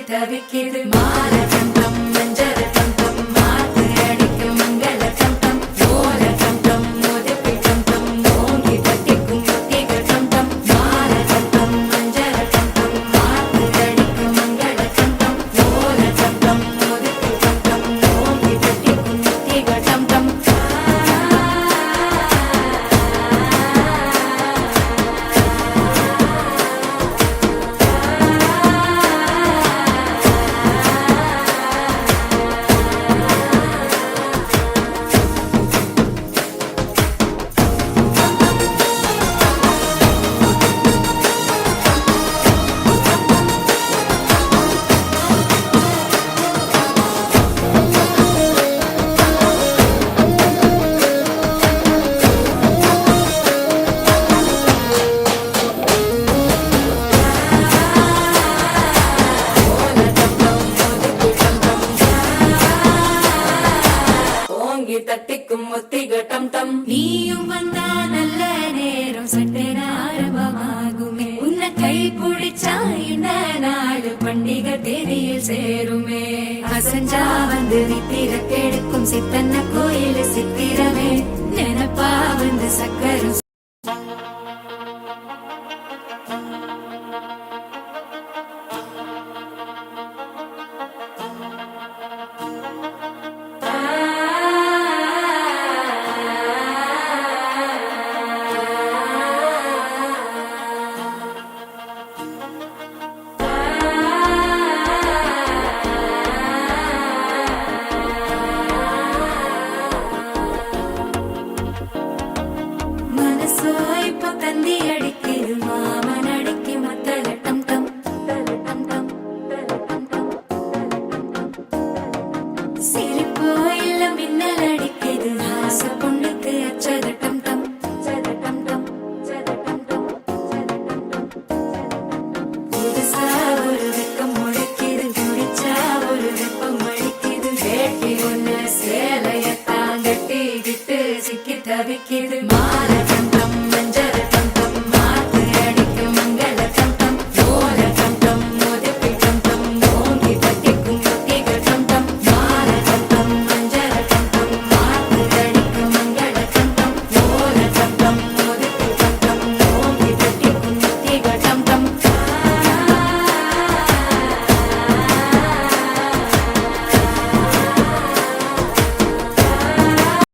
தவிக்கிது மாலை தந்தம் மஞ்சள் தந்தம் மாத்து அடிக்கும் மங்கள தந்தம் ஓல தந்தம் மோதப்பி தந்தம் ஓங்கி தட்டிக்கும் முத்திகள் தந்தம் மாலை தந்தம் மஞ்சள் தந்தம் மாத்து அடிக்கும் மங்கள தந்தம் ஓல தந்தம் மோதப்பி தந்தம் ஓங்கி தட்டிக்கும் முத்திகள் தந்தம் தட்டிக்கும் முத்திகள் டம் டம் நீயும் வந்தா நல்ல நேரம் சட்டென ஆரம்பமாகுமே உன்னை கை பிடிச்சா இந்த நாடு பண்டிகை தேதியில் சேருமே அசஞ்சா வந்து நித்திர கெடுக்கும் சித்தன்ன கோயில் சித்திரமே நினைப்பா வந்து சக்கரும் தந்தி அடிக்குது மாமன் அடிக்கு மத்தல டம் டம் டம் டம் சிரிப்போ இல்ல மின்னல் அடிக்குது ஆச பொண்ணுக்கு அச்சத டம் டம் டம் டம் புதுசா ஒரு வெக்கம் முளைக்குது குடிச்சா ஒரு வெப்பம் அடிக்குது வேட்டி ஒண்ணு சேலையத்தான் கட்டி விட்டு சிக்கி தவிக்குது